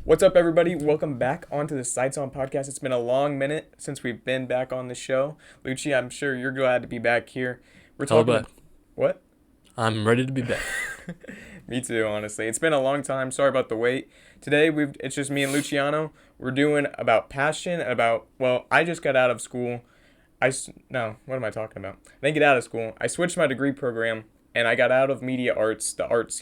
What's up, everybody? Welcome back onto the Sights On podcast. It's been a long minute since we've been back on the show. Luchi, I'm sure you're glad to be back here. We're Hello, talking. bud. What? I'm ready to be back. Me too, honestly. It's been a long time. Sorry about the wait. Today, it's just me and Luciano. We're doing about passion, I just got out of school. No, what am I talking about? I didn't get out of school. I switched my degree program, and I got out of media arts, the arts,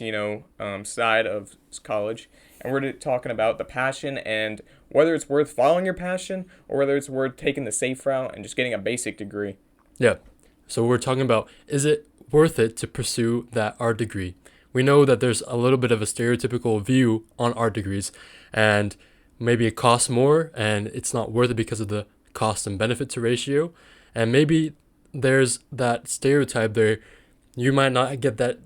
side of college. And we're talking about the passion and whether it's worth following your passion or whether it's worth taking the safe route and just getting a basic degree. Yeah. So we're talking about, is it worth it to pursue that art degree? We know that there's a little bit of a stereotypical view on art degrees, and maybe it costs more and it's not worth it because of the cost and benefit to ratio. And maybe there's that stereotype there. You might not get that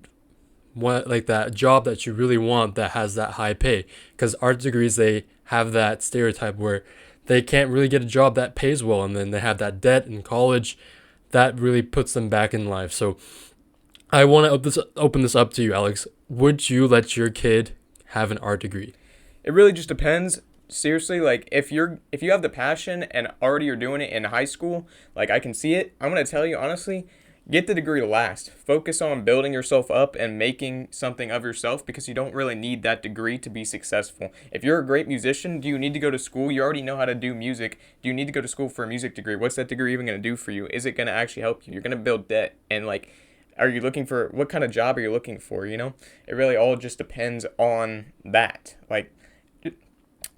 that job that you really want that has that high pay, because art degrees, they have that stereotype where they can't really get a job that pays well, and then they have that debt in college that really puts them back in life. So I want to open this up to you, Alex. Would you let your kid have an art degree? It really just depends. Seriously, like if you have the passion and already you're doing it in high school, like I can see it. I'm gonna tell you honestly, get the degree last. Focus on building yourself up and making something of yourself, because you don't really need that degree to be successful. If you're a great musician, do you need to go to school? You already know how to do music. Do you need to go to school for a music degree? What's that degree even going to do for you? Is it going to actually help you? You're going to build debt. And are you looking for, what kind of job are you looking for? It really all just depends on that. Like,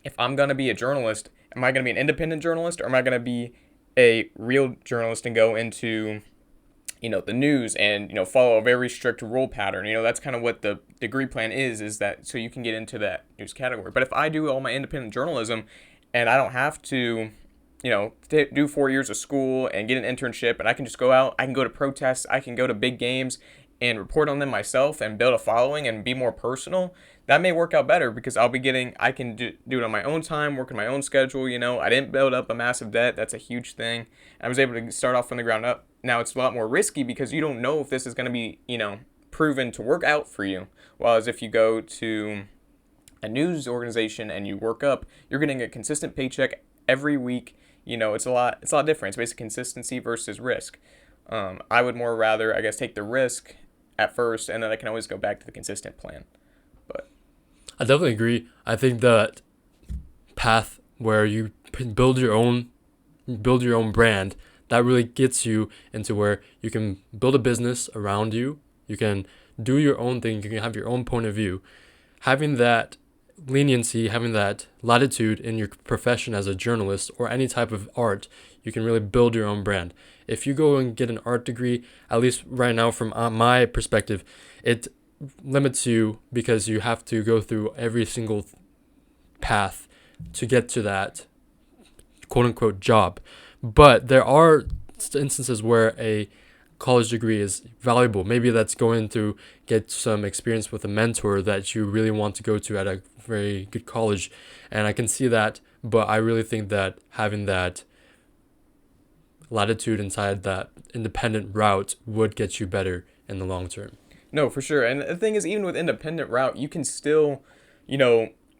if I'm going to be a journalist, am I going to be an independent journalist, or am I going to be a real journalist and go into the news and, follow a very strict rule pattern? That's kind of what the degree plan is that so you can get into that news category. But if I do all my independent journalism and I don't have to, do 4 years of school and get an internship, and I can just go out, I can go to protests, I can go to big games and report on them myself and build a following and be more personal, that may work out better, because I can do it on my own time, work on my own schedule. I didn't build up a massive debt. That's a huge thing. I was able to start off from the ground up. Now it's a lot more risky because you don't know if this is going to be, proven to work out for you. Whereas if you go to a news organization and you work up, you're getting a consistent paycheck every week. It's a lot different. It's basically consistency versus risk. I would more rather, I guess, take the risk at first, and then I can always go back to the consistent plan. But I definitely agree. I think that path where you build your own brand, that really gets you into where you can build a business around you. You can do your own thing. You can have your own point of view. Having that leniency, having that latitude in your profession as a journalist or any type of art, you can really build your own brand. If you go and get an art degree, at least right now from my perspective, it limits you, because you have to go through every single path to get to that quote unquote job. But there are instances where a college degree is valuable. Maybe that's going to get some experience with a mentor that you really want to go to at a very good college. And I can see that, but I really think that having that latitude inside that independent route would get you better in the long term. no, for sure. And the thing is, even with independent route, you can still,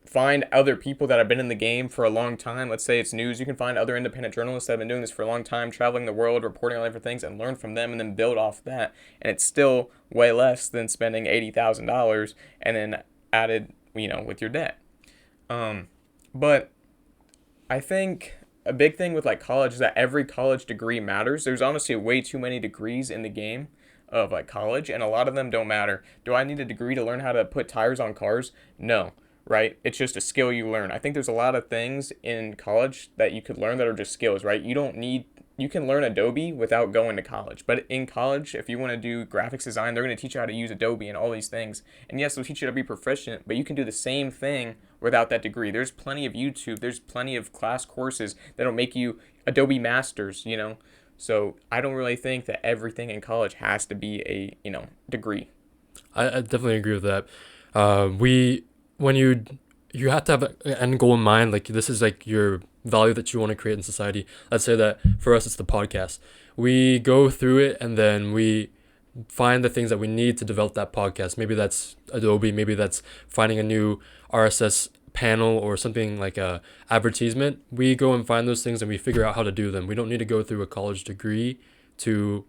find other people that have been in the game for a long time. Let's say it's news. You can find other independent journalists that have been doing this for a long time, traveling the world, reporting on different things, and learn from them and then build off that. And it's still way less than spending $80,000 and then added, with your debt. But I think a big thing with college is that every college degree matters. There's honestly way too many degrees in the game of college, and a lot of them don't matter. Do I need a degree to learn how to put tires on cars? No. Right? It's just a skill you learn. I think there's a lot of things in college that you could learn that are just skills, right? You can learn Adobe without going to college. But in college, if you want to do graphics design, they're going to teach you how to use Adobe and all these things. And yes, they'll teach you how to be proficient, but you can do the same thing without that degree. There's plenty of YouTube, there's plenty of class courses that'll make you Adobe masters, So I don't really think that everything in college has to be a, degree. I definitely agree with that. When you have to have an end goal in mind, like this is like your value that you want to create in society. Let's say that for us it's the podcast. We go through it and then we find the things that we need to develop that podcast. Maybe that's Adobe, maybe that's finding a new RSS panel or something like a advertisement, we go and find those things and we figure out how to do them. We don't need to go through a college degree to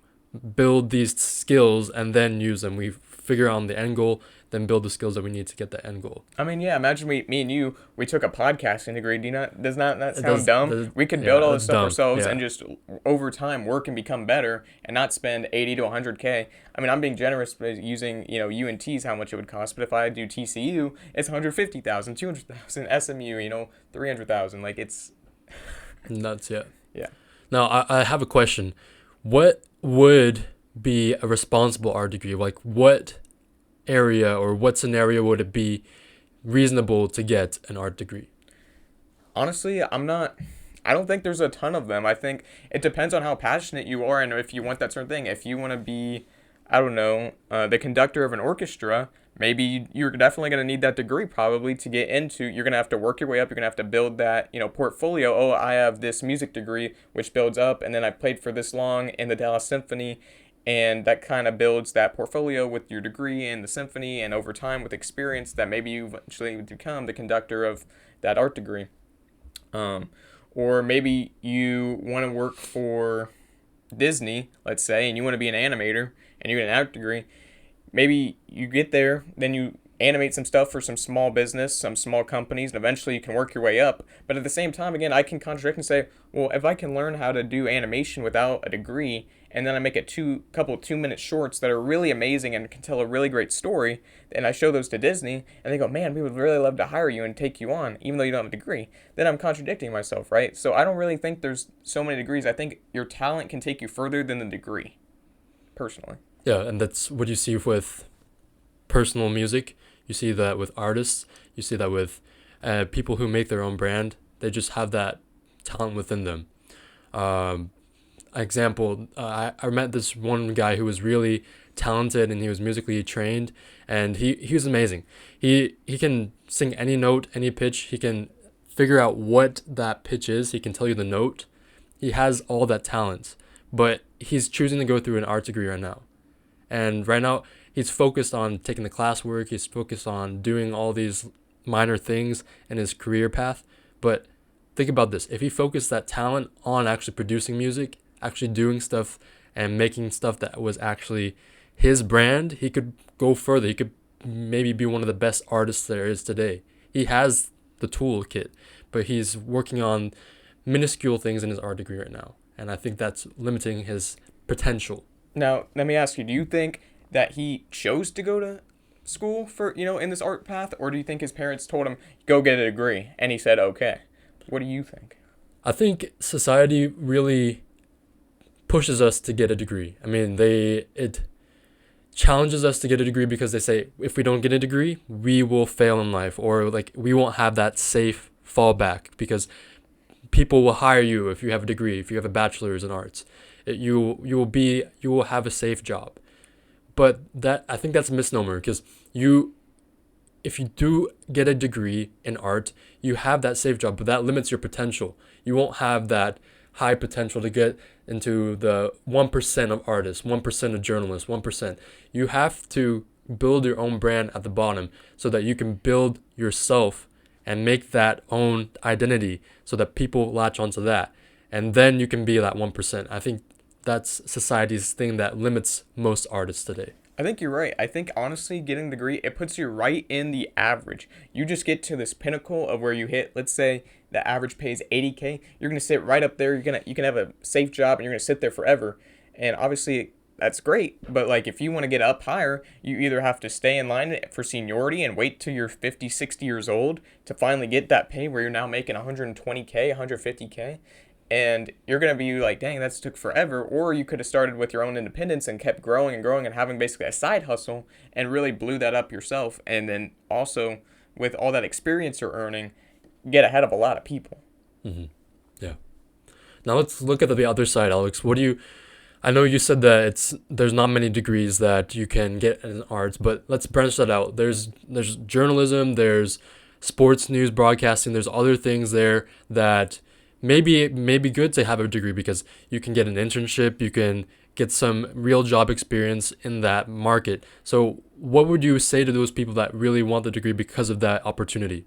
build these skills and then use them. We figure out the end goal, then build the skills that we need to get the end goal. I mean, yeah, imagine me and you, we took a podcasting degree. Does not that It sound dumb? We could build all this it's stuff dumb. ourselves Yeah. and just over time work and become better and not spend 80 to 100K. I mean, I'm being generous by using, UNT's how much it would cost, but if I do TCU, it's 150,000, 200,000, SMU, 300,000. Like it's Nuts, yeah. yeah. Now, I have a question. What would be a responsible art degree? Like, what area or what scenario would it be reasonable to get an art degree? Honestly, I don't think there's a ton of them. I think it depends on how passionate you are and if you want that certain thing. If you want to be, I don't know, the conductor of an orchestra, maybe you're definitely going to need that degree probably to get into. You're going to have to work your way up. You're going to have to build that, portfolio. Oh, I have this music degree, which builds up, and then I played for this long in the Dallas Symphony. And that kind of builds that portfolio with your degree in the symphony, and over time with experience that maybe you eventually become the conductor of that art degree. Or maybe you want to work for Disney, let's say, and you want to be an animator and you get an art degree. Maybe you get there, then you animate some stuff for some small business, some small companies, and eventually you can work your way up. But at the same time, again, I can contradict and say, well, if I can learn how to do animation without a degree, and then I make couple 2-minute shorts that are really amazing and can tell a really great story, and I show those to Disney, and they go, man, we would really love to hire you and take you on, even though you don't have a degree, then I'm contradicting myself, right? So I don't really think there's so many degrees. I think your talent can take you further than the degree, personally. Yeah, and that's what you see with personal music. You see that with artists. You see that with people who make their own brand. They just have that talent within them. Example, I met this one guy who was really talented and he was musically trained, and he was amazing. He can sing any note, any pitch. He can figure out what that pitch is. He can tell you the note. He has all that talent, but he's choosing to go through an art degree right now. And right now, he's focused on taking the classwork. He's focused on doing all these minor things in his career path. But think about this. If he focused that talent on actually producing music, actually doing stuff and making stuff that was actually his brand, he could go further. He could maybe be one of the best artists there is today. He has the toolkit, but he's working on minuscule things in his art degree right now. And I think that's limiting his potential. Now, let me ask you, do you think that he chose to go to school for, in this art path, or do you think his parents told him, go get a degree, and he said, okay? What do you think? I think society really pushes us to get a degree. I mean, it challenges us to get a degree because they say if we don't get a degree, we will fail in life, or like we won't have that safe fallback because people will hire you if you have a degree, if you have a bachelor's in arts. You will have a safe job. But I think that's a misnomer because if you do get a degree in art, you have that safe job, but that limits your potential. You won't have that high potential to get into the 1% of artists, 1% of journalists, 1%. You have to build your own brand at the bottom so that you can build yourself and make that own identity so that people latch onto that. And then you can be that 1%. I think that's society's thing that limits most artists today. I think you're right. I think honestly, getting a degree, it puts you right in the average. You just get to this pinnacle of where you hit, let's say the average pays 80K. You're going to sit right up there. You can have a safe job and you're going to sit there forever. And obviously that's great. But like if you want to get up higher, you either have to stay in line for seniority and wait till you're 50, 60 years old to finally get that pay where you're now making 120K, 150K. And you're going to be like, dang, that's took forever. Or you could have started with your own independence and kept growing and growing and having basically a side hustle and really blew that up yourself. And then also with all that experience you're earning, get ahead of a lot of people. Mm-hmm. Yeah. Now let's look at the other side, Alex. I know you said that there's not many degrees that you can get in arts, but let's branch that out. There's journalism, there's sports news broadcasting, there's other things there that maybe good to have a degree because you can get an internship, you can get some real job experience in that market. So what would you say to those people that really want the degree because of that opportunity?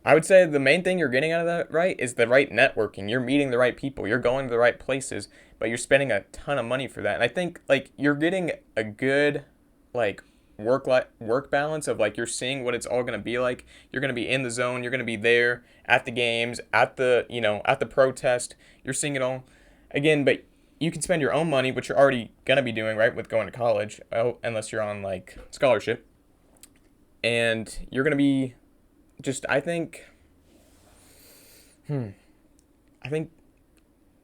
I would say the main thing you're getting out of that, right, is the right networking. You're meeting the right people. You're going to the right places, but you're spending a ton of money for that. And I think like you're getting a good like work balance of like you're seeing what it's all going to be like. You're going to be in the zone. You're going to be there at the games, at the, at the protest. You're seeing it all. Again, but you can spend your own money, which you're already going to be doing, right, with going to college, unless you're on like scholarship. And you're going to be just I think in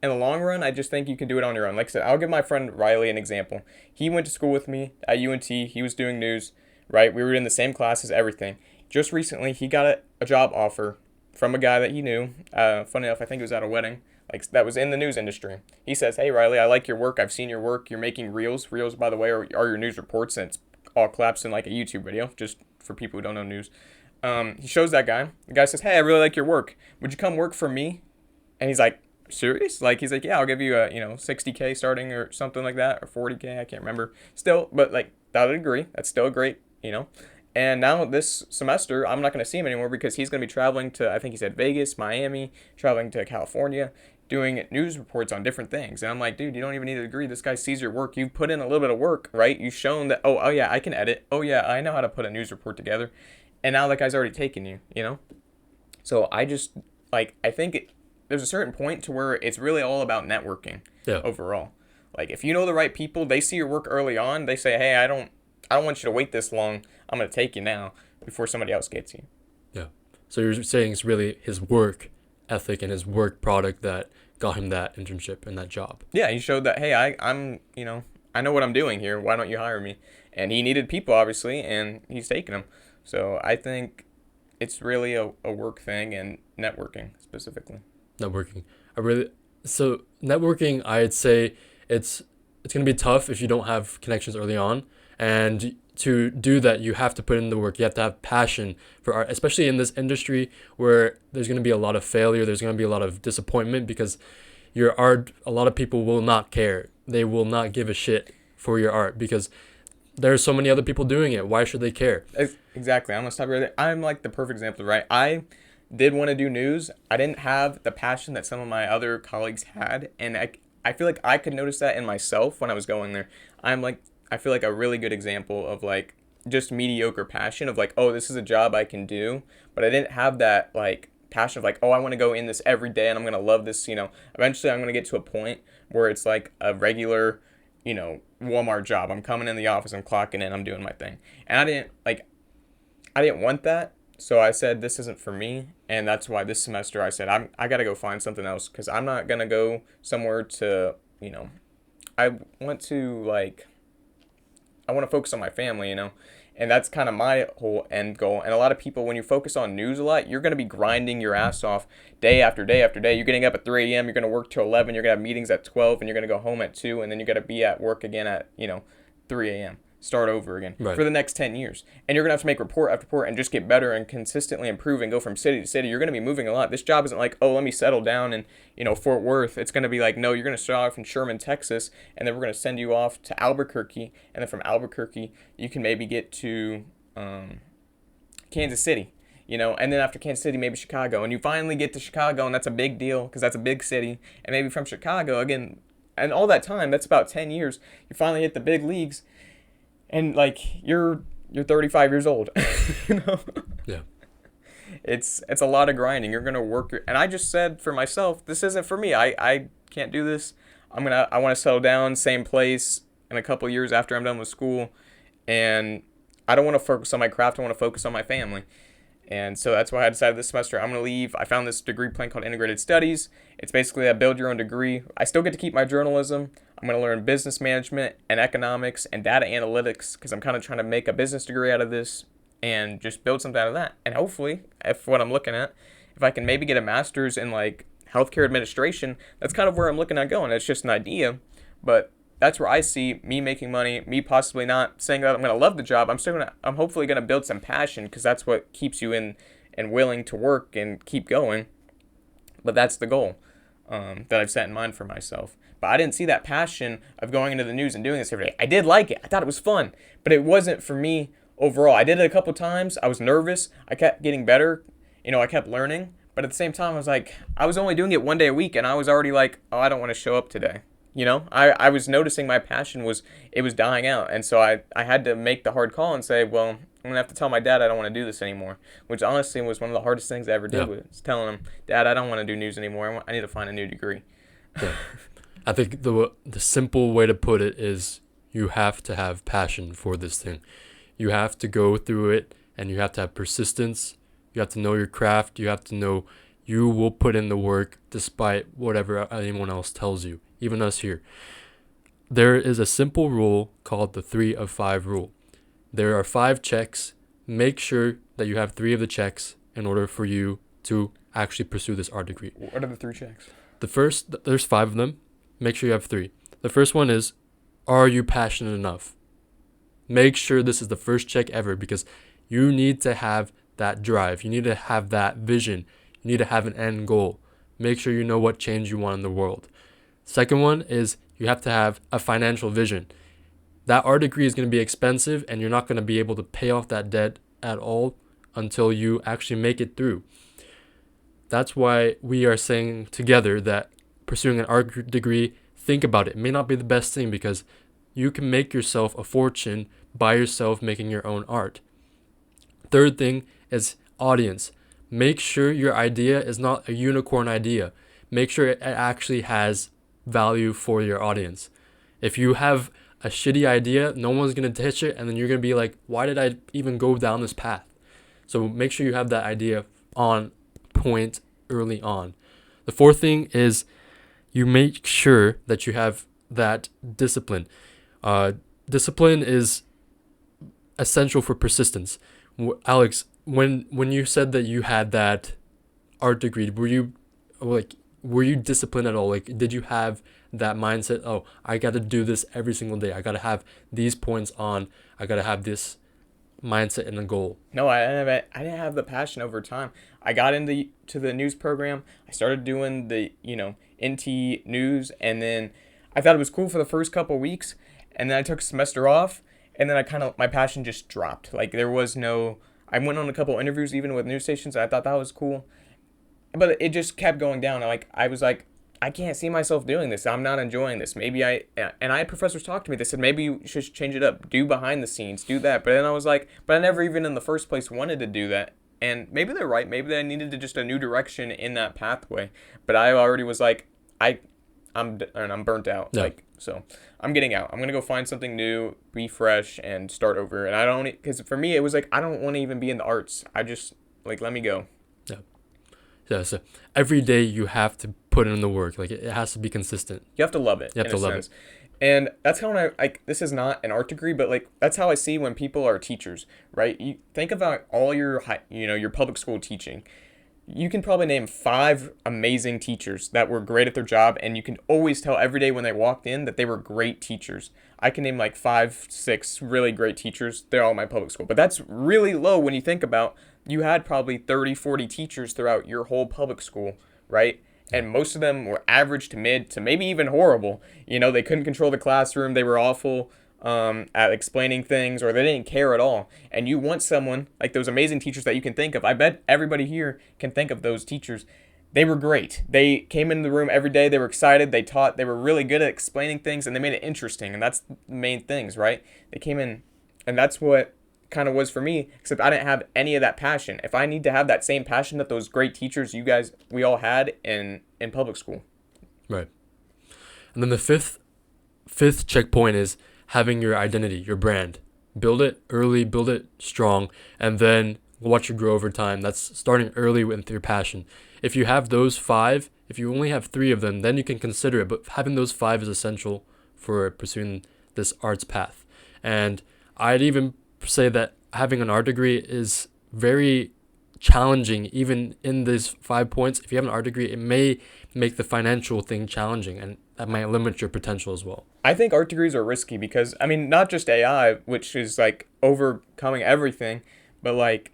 the long run, I just think you can do it on your own. Like I said, I'll give my friend Riley an example. He went to school with me at UNT. He was doing news, right? We were in the same classes, everything. Just recently, he got a job offer from a guy that he knew. Funny enough, I think it was at a wedding, like that was in the news industry. He says, "Hey Riley, I like your work. I've seen your work. You're making reels. Reels, by the way, are your news reports, and it's all collapsed in like a YouTube video, just for people who don't know news." He shows that guy. The guy says, "Hey, I really like your work. Would you come work for me?" And he's like, "Serious?" Like he's like, "Yeah, I'll give you a 60K starting or something like that, or 40K. I can't remember. Still, but like that would agree. That's still a great. And now this semester, I'm not going to see him anymore because he's going to be traveling to, I think he said Vegas, Miami, traveling to California, doing news reports on different things. And I'm like, dude, you don't even need a degree. This guy sees your work. You've put in a little bit of work, right? You've shown that, oh yeah, I can edit. Oh yeah, I know how to put a news report together. And now that guy's already taken you. So I just, like, I think there's a certain point to where it's really all about networking overall. Like, if you know the right people, they see your work early on, they say, hey, I don't want you to wait this long. I'm going to take you now before somebody else gets you. Yeah. So you're saying it's really his work ethic and his work product that got him that internship and that job. Yeah, he showed that, hey, I'm I know what I'm doing here. Why don't you hire me? And he needed people, obviously, and he's taking them. So I think it's really a work thing and networking specifically. Networking. So networking, I'd say it's going to be tough if you don't have connections early on. And to do that, you have to put in the work. You have to have passion for art, especially in this industry where there's going to be a lot of failure. There's going to be a lot of disappointment because your art, a lot of people will not care. They will not give a shit for your art because there's so many other people doing it. Why should they care? Exactly. I'm going to stop right there. I'm like the perfect example, right? I did want to do news. I didn't have the passion that some of my other colleagues had. And I feel like I could notice that in myself when I was going there. I feel like a really good example of like just mediocre passion of like, oh, this is a job I can do. But I didn't have that like passion of like, oh, I want to go in this every day and I'm going to love this. Eventually I'm going to get to a point where it's like a regular, Walmart job. I'm coming in the office, I'm clocking in, I'm doing my thing. And I didn't want that. So I said, this isn't for me. And that's why this semester I said, I got to go find something else because I'm not going to go somewhere to, I want to focus on my family, and that's kind of my whole end goal. And a lot of people, when you focus on news a lot, you're going to be grinding your ass off day after day after day. You're getting up at 3 a.m., you're going to work till 11, you're going to have meetings at 12, and you're going to go home at 2, and then you're going to be at work again at, 3 a.m. Start over again for the next 10 years. And you're going to have to make report after report and just get better and consistently improve and go from city to city. You're going to be moving a lot. This job isn't like, oh, let me settle down in, Fort Worth. It's going to be like, no, you're going to start off in Sherman, Texas, and then we're going to send you off to Albuquerque. And then from Albuquerque, you can maybe get to Kansas City, and then after Kansas City, maybe Chicago. And you finally get to Chicago, and that's a big deal because that's a big city. And maybe from Chicago, again, and all that time, that's about 10 years, you finally hit the big leagues. And like you're 35 years old, Yeah. It's a lot of grinding. You're gonna work and I just said for myself, this isn't for me. I can't do this. I want to settle down, same place in a couple years after I'm done with school, and I don't want to focus on my craft. I want to focus on my family. And so that's why I decided this semester I'm going to leave. I found this degree plan called Integrated Studies. It's basically a build your own degree. I still get to keep my journalism. I'm going to learn business management and economics and data analytics because I'm kind of trying to make a business degree out of this and just build something out of that. And hopefully, if what I'm looking at, if I can maybe get a master's in like healthcare administration, that's kind of where I'm looking at going. It's just an idea, but that's where I see me making money, me possibly not saying that I'm going to love the job. I'm hopefully going to build some passion because that's what keeps you in and willing to work and keep going. But that's the goal that I've set in mind for myself. But I didn't see that passion of going into the news and doing this every day. I did like it. I thought it was fun, but it wasn't for me overall. I did it a couple times. I was nervous. I kept getting better. I kept learning, but at the same time, I was like, I was only doing it 1 day a week, and I was already like, oh, I don't want to show up today. I was noticing my passion was dying out, and so I had to make the hard call and say, well, I'm gonna have to tell my dad I don't want to do this anymore, which honestly was one of the hardest things I ever did. Yeah. Was telling him, Dad, I don't want to do news anymore. I need to find a new degree. Yeah. I think the simple way to put it is you have to have passion for this thing. You have to go through it, and you have to have persistence. You have to know your craft. You have to know you will put in the work despite whatever anyone else tells you, even us here. There is a simple rule called the 3 of 5 rule. There are 5 checks. Make sure that you have 3 of the checks in order for you to actually pursue this art degree. What are the 3 checks? The first, there's 5 of them. Make sure you have 3. The first one is, are you passionate enough? Make sure this is the first check ever, because you need to have that drive. You need to have that vision. You need to have an end goal. Make sure you know what change you want in the world. Second one is you have to have a financial vision. That art degree is going to be expensive, and you're not going to be able to pay off that debt at all until you actually make it through. That's why we are saying together that pursuing an art degree, think about it. It may not be the best thing, because you can make yourself a fortune by yourself making your own art. Third thing is audience. Make sure your idea is not a unicorn idea. Make sure it actually has value for your audience. If you have a shitty idea, no one's going to ditch it, and then you're going to be like, why did I even go down this path? So make sure you have that idea on point early on. The fourth thing is you make sure that you have that discipline. Discipline is essential for persistence. Alex, when you said that you had that art degree, were you disciplined at all? Like, did you have that mindset? Oh, I got to do this every single day. I got to have these points on. I got to have this mindset and a goal. No, I didn't have the passion over time. I got to the news program. I started doing the NT news, and then I thought it was cool for the first couple of weeks, and then I took a semester off, and then my passion just dropped. Like, there was no. I went on a couple interviews even with news stations, and I thought that was cool, but it just kept going down. I was like, I can't see myself doing this. I'm not enjoying this. Maybe I had professors talk to me. They said, maybe you should change it up. Do behind the scenes. Do that. But then I was like, but I never even in the first place wanted to do that. And maybe they're right. Maybe I needed just a new direction in that pathway. But I already was like, I'm burnt out. Yeah. So I'm getting out. I'm going to go find something new, be fresh, and start over. And I don't, because for me, it was like, I don't want to even be in the arts. I just, let me go. Yeah, so every day you have to put in the work. Like, it has to be consistent. You have to love it. You have to love it. And that's how this is not an art degree, but that's how I see when people are teachers, right? You think about all your public school teaching. You can probably name 5 amazing teachers that were great at their job, and you can always tell every day when they walked in that they were great teachers. I can name 5, 6 really great teachers. They're all in my public school, but that's really low when you think about you had probably 30, 40 teachers throughout your whole public school, right? And most of them were average to mid to maybe even horrible. They couldn't control the classroom. They were awful at explaining things, or they didn't care at all. And you want someone like those amazing teachers that you can think of. I bet everybody here can think of those teachers. They were great. They came into the room every day. They were excited. They taught. They were really good at explaining things, and they made it interesting. And that's the main things, right? They came in, and that's what kind of was for me, except I didn't have any of that passion. If I need to have that same passion that those great teachers we all had in public school. Right. And then the fifth checkpoint is having your identity, your brand. Build it early, build it strong, and then watch it grow over time. That's starting early with your passion. If you have those 5, if you only have 3 of them, then you can consider it, but having those 5 is essential for pursuing this arts path. And I'd even say that having an art degree is very challenging. Even in these 5 points, if you have an art degree, it may make the financial thing challenging, and that might limit your potential as well. I think art degrees are risky because, not just AI, which is overcoming everything, but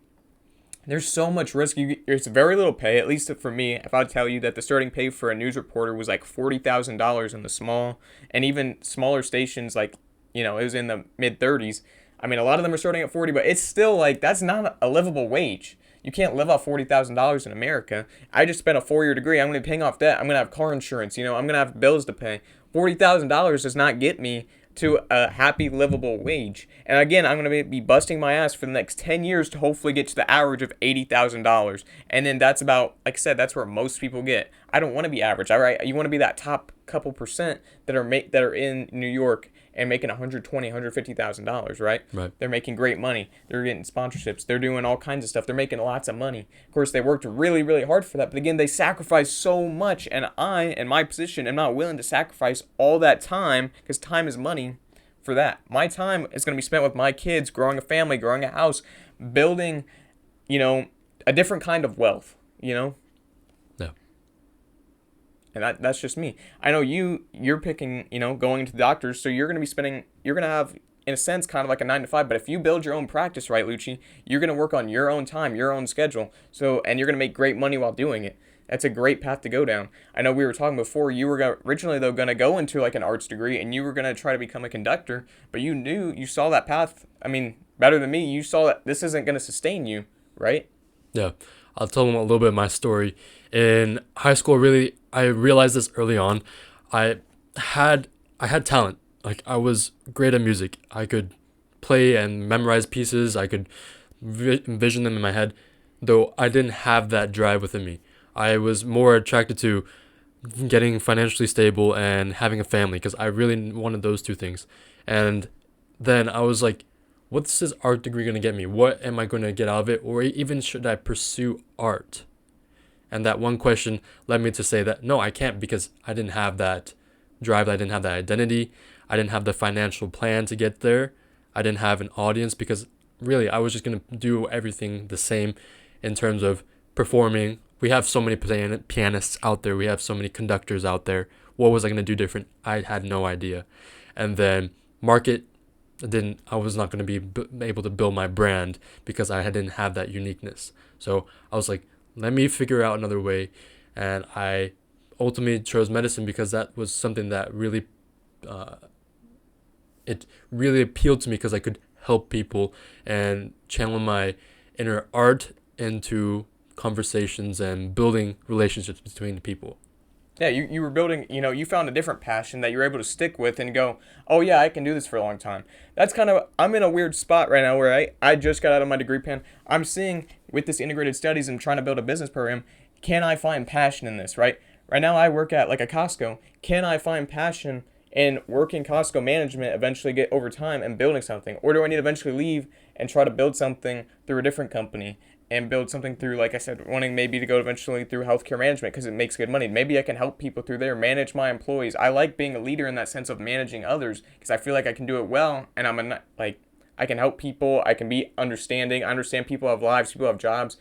there's so much risk. There's very little pay, at least for me. If I tell you that the starting pay for a news reporter was $40,000 in the small and even smaller stations, it was in the mid 30s. A lot of them are starting at 40, but it's still that's not a livable wage. You can't live off $40,000 in America. I just spent a 4-year degree. I'm going to be paying off debt. I'm going to have car insurance. I'm going to have bills to pay. $40,000 does not get me to a happy, livable wage. And again, I'm going to be busting my ass for the next 10 years to hopefully get to the average of $80,000. And then that's about, like I said, that's where most people get. I don't want to be average. All right, you want to be that top couple percent that are in New York and making $150,000, right? Right. They're making great money. They're getting sponsorships. They're doing all kinds of stuff. They're making lots of money. Of course, they worked really, really hard for that. But again, they sacrificed so much. And I, in my position, am not willing to sacrifice all that time, because time is money, for that. My time is going to be spent with my kids, growing a family, growing a house, building, a different kind of wealth, Yeah. And that's just me. I know you're picking, going to the doctors, so you're going to have, in a sense, kind of like a 9 to 5. But if you build your own practice, right, Lucci, you're going to work on your own time, your own schedule. And you're going to make great money while doing it. That's a great path to go down. I know we were talking before, you were originally, though, going to go into like an arts degree, and you were going to try to become a conductor, but you saw that path. I mean, better than me, you saw that this isn't going to sustain you, right? Yeah. I'll tell them a little bit of my story. In high school, really, I realized this early on. I had talent. Like, I was great at music. I could play and memorize pieces. I could envision them in my head, though I didn't have that drive within me. I was more attracted to getting financially stable and having a family, because I really wanted those two things. And then I was like, what's this art degree going to get me? What am I going to get out of it? Or even should I pursue art? And that one question led me to say that, no, I can't, because I didn't have that drive. I didn't have that identity. I didn't have the financial plan to get there. I didn't have an audience, because really I was just going to do everything the same in terms of performing. We have so many pianists out there. We have so many conductors out there. What was I going to do different? I had no idea. And then market, I was not going to be able to build my brand, because I didn't have that uniqueness. So I was like, let me figure out another way. And I ultimately chose medicine, because that was something that really, it really appealed to me, because I could help people and channel my inner art into conversations and building relationships between people. Yeah, you were building, you found a different passion that you were able to stick with and go, oh yeah, I can do this for a long time. That's I'm in a weird spot right now where I just got out of my degree plan. I'm seeing with this integrated studies and trying to build a business program, can I find passion in this, right? Right now I work at like a Costco. Can I find passion in working Costco management, eventually get over time and building something? Or do I need to eventually leave and try to build something through a different company? And build something through, like I said, wanting maybe to go eventually through healthcare management, because it makes good money. Maybe I can help people through there, manage my employees. I like being a leader in that sense of managing others, because I feel like I can do it well, and I can help people. I can be understanding. I understand people have lives, people have jobs.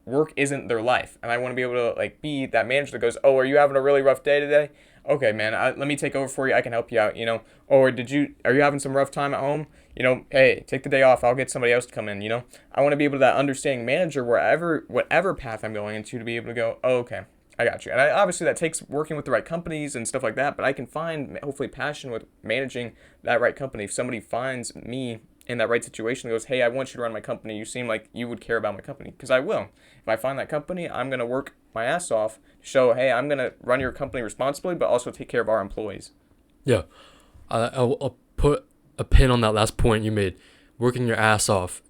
Work isn't their life, and I want to be able to be that manager that goes, oh, are you having a really rough day today? Okay, man, let me take over for you. I can help you out, Or are you having some rough time at home? Hey, take the day off. I'll get somebody else to come in, I want to be able to that understanding manager whatever path I'm going into, to be able to go, oh, okay, I got you. And obviously that takes working with the right companies and stuff like that, but I can find hopefully passion with managing that right company. If somebody finds me in that right situation and goes, hey, I want you to run my company. You seem like you would care about my company, because I will. If I find that company, I'm going to work my ass off to show, hey, I'm going to run your company responsibly, but also take care of our employees. Yeah. I'll put a pin on that last point you made, working your ass off.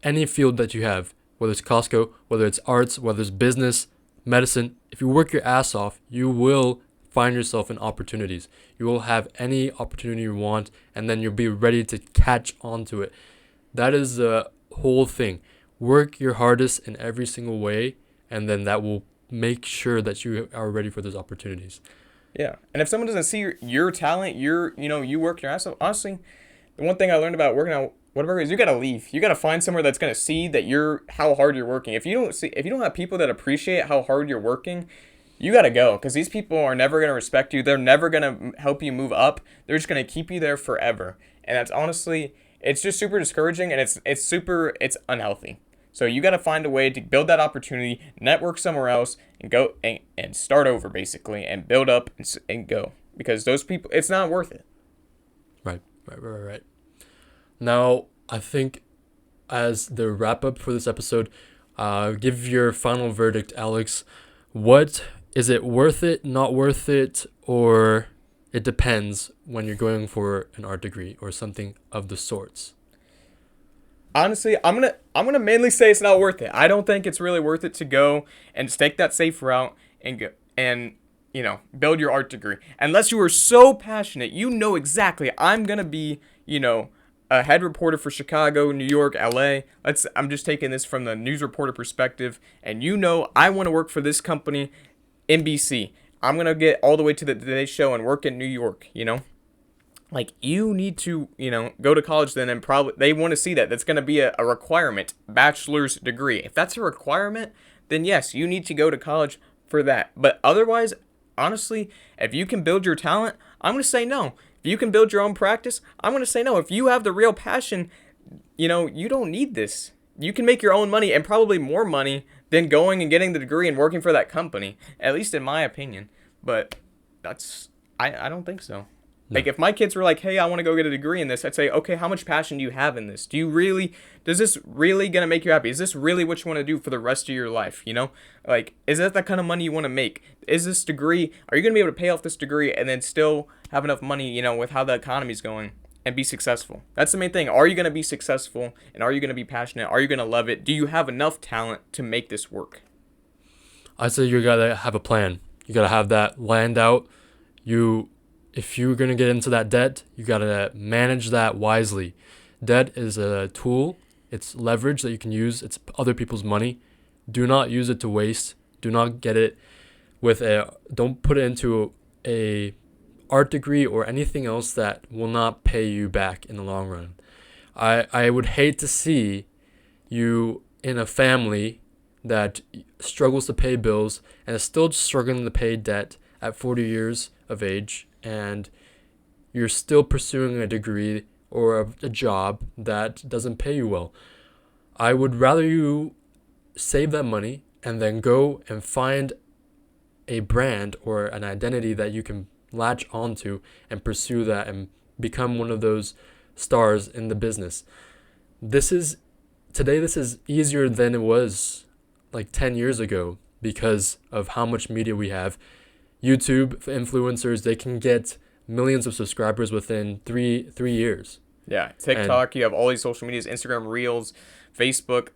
Any field that you have, whether it's Costco, whether it's arts, whether it's business, medicine, if you work your ass off, you will find yourself in opportunities. You will have any opportunity you want, and then you'll be ready to catch on to it. That is the whole thing. Work your hardest in every single way, and then that will make sure that you are ready for those opportunities. Yeah. And if someone doesn't see your talent, you work your ass off. Honestly, the one thing I learned about working out whatever is, you got to leave. You got to find somewhere that's going to see that how hard you're working. If you don't have people that appreciate how hard you're working, you got to go, because these people are never going to respect you. They're never going to help you move up. They're just going to keep you there forever. And that's honestly, it's just super discouraging, and it's unhealthy. So you got to find a way to build that opportunity, network somewhere else, and go and start over, basically, and build up and go, because those people, it's not worth it. Right. Now, I think as the wrap up for this episode, give your final verdict, Alex. What is it worth it, not worth it, or it depends when you're going for an art degree or something of the sorts? Honestly, I'm gonna mainly say it's not worth it. I don't think it's really worth it to go and take that safe route and go and build your art degree. Unless you are so passionate, you know exactly I'm gonna be a head reporter for Chicago, New York, LA. I'm just taking this from the news reporter perspective, and I want to work for this company, NBC. I'm gonna get all the way to the Today Show and work in New York. Like, you need to, go to college then, and probably they want to see that. That's going to be a requirement, bachelor's degree. If that's a requirement, then yes, you need to go to college for that. But otherwise, honestly, if you can build your talent, I'm going to say no. If you can build your own practice, I'm going to say no. If you have the real passion, you don't need this. You can make your own money, and probably more money than going and getting the degree and working for that company, at least in my opinion. But I don't think so. No. Like, if my kids were like, hey, I want to go get a degree in this, I'd say, okay, how much passion do you have in this? Does this really going to make you happy? Is this really what you want to do for the rest of your life? Like, is that the kind of money you want to make? Is this degree, are you going to be able to pay off this degree and then still have enough money, with how the economy's going, and be successful? That's the main thing. Are you going to be successful, and are you going to be passionate? Are you going to love it? Do you have enough talent to make this work? I say you gotta have a plan. You gotta have that planned out. If you're gonna get into that debt, you gotta manage that wisely. Debt is a tool. It's leverage that you can use. It's other people's money. Do not use it to waste. Do not get it don't put it into a art degree or anything else that will not pay you back in the long run. I would hate to see you in a family that struggles to pay bills and is still struggling to pay debt at 40 years of age, and you're still pursuing a degree or a job that doesn't pay you well. I would rather you save that money and then go and find a brand or an identity that you can latch onto and pursue that and become one of those stars in the business. This is easier than it was like 10 years ago because of how much media we have. YouTube influencers, they can get millions of subscribers within three years. Yeah, TikTok, you have all these social medias, Instagram Reels, Facebook,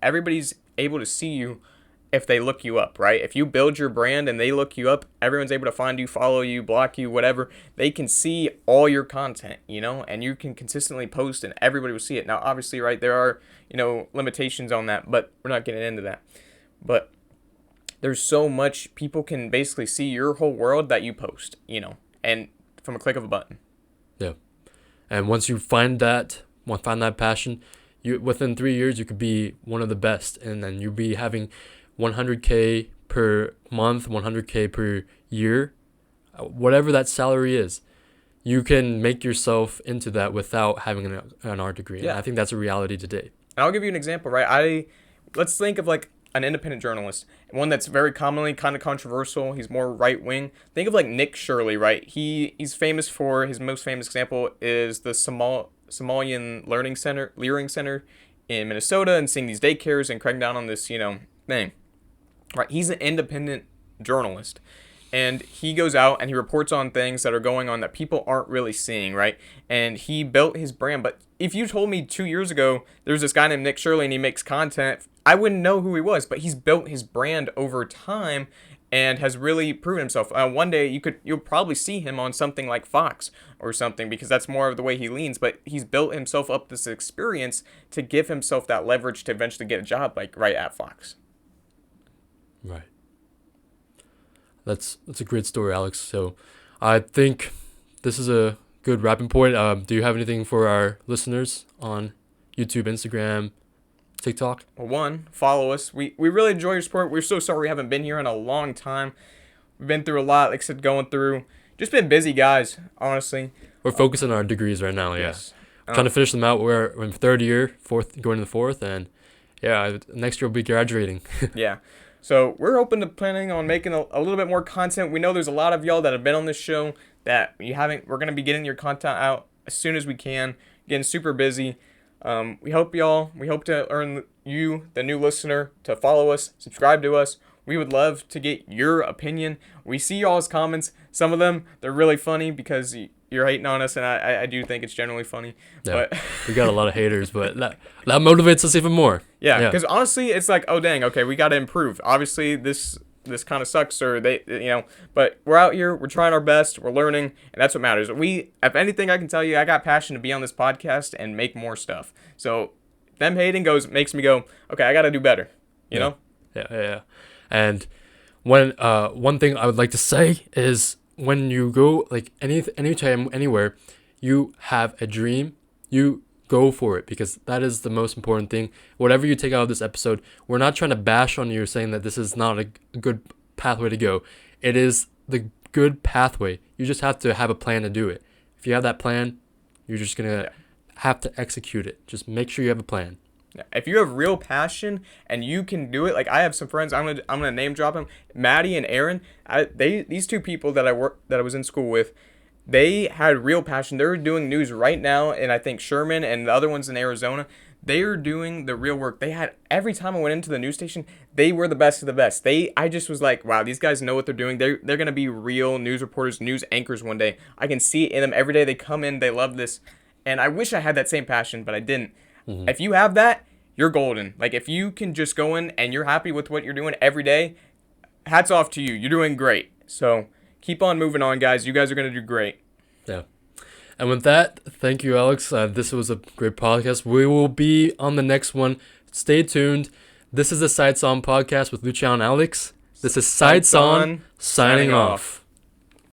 everybody's able to see you if they look you up, right? If you build your brand and they look you up, everyone's able to find you, follow you, block you, whatever. They can see all your content, and you can consistently post and everybody will see it. Now, obviously, right, there are, limitations on that, but we're not getting into that. But there's so much, people can basically see your whole world that you post, and from a click of a button. Yeah. And once you find that passion, within 3 years you could be one of the best, and then you'll be having 100K per month, 100K per year, whatever that salary is. You can make yourself into that without having an art degree. Yeah. And I think that's a reality today. And I'll give you an example, right? Let's think of like an independent journalist, one that's very commonly kind of controversial. He's more right wing. Think of like Nick Shirley, right? He's famous for, his most famous example is the Somalian Learning Center in Minnesota, and seeing these daycares and cracking down on this thing. Right? He's an independent journalist, and he goes out and he reports on things that are going on that people aren't really seeing, right? And he built his brand. But if you told me 2 years ago there's this guy named Nick Shirley and he makes content, I wouldn't know who he was. But he's built his brand over time and has really proven himself. One day you'll probably see him on something like Fox or something, because that's more of the way he leans. But he's built himself up this experience to give himself that leverage to eventually get a job like right at Fox. Right. That's a great story, Alex. So I think this is a good wrapping point. Do you have anything for our listeners on YouTube, Instagram, TikTok? Well, one, follow us. We really enjoy your support. We're so sorry we haven't been here in a long time. We've been through a lot, like I said, just been busy guys, honestly. We're focusing on our degrees right now, yeah. Yes. Trying to finish them out. We're in third year, going to the fourth, and yeah, next year we'll be graduating. Yeah. So we're planning on making a little bit more content. We know there's a lot of y'all that have been on this show that you haven't. We're going to be getting your content out as soon as we can. Getting super busy. We hope to earn you, the new listener, to follow us, subscribe to us. We would love to get your opinion. We see y'all's comments. Some of them, they're really funny because you're hating on us, and I do think it's generally funny. Yeah, But we got a lot of haters, but that motivates us even more. yeah, because honestly, it's like, oh dang, okay, we got to improve. Obviously, this kind of sucks, or but we're out here, we're trying our best, we're learning, and that's what matters. If anything, I can tell you, I got passion to be on this podcast and make more stuff. So them hating makes me go, okay, I got to do better. You know? Yeah. And one thing I would like to say is when you go like anytime, anywhere, you have a dream, you go for it, because that is the most important thing. Whatever you take out of this episode, we're not trying to bash on you saying that this is not a good pathway to go. It is the good pathway. You just have to have a plan to do it. If you have that plan, you're just going to have to execute it. Just make sure you have a plan. If you have real passion and you can do it, like I have some friends, I'm gonna name drop them, Maddie and Aaron. These two people that I was in school with, they had real passion. They're doing news right now, and I think Sherman and the other ones in Arizona, they are doing the real work. They had, every time I went into the news station, they were the best of the best. I just was like, wow, these guys know what they're doing. They're gonna be real news reporters, news anchors one day. I can see it in them every day. They come in, they love this, and I wish I had that same passion, but I didn't. Mm-hmm. If you have that, you're golden. Like, if you can just go in and you're happy with what you're doing every day, hats off to you. You're doing great. So keep on moving on, guys. You guys are going to do great. Yeah. And with that, thank you, Alex. This was a great podcast. We will be on the next one. Stay tuned. This is the Sights On podcast with Luchiano and Alex. This is Sights On signing off.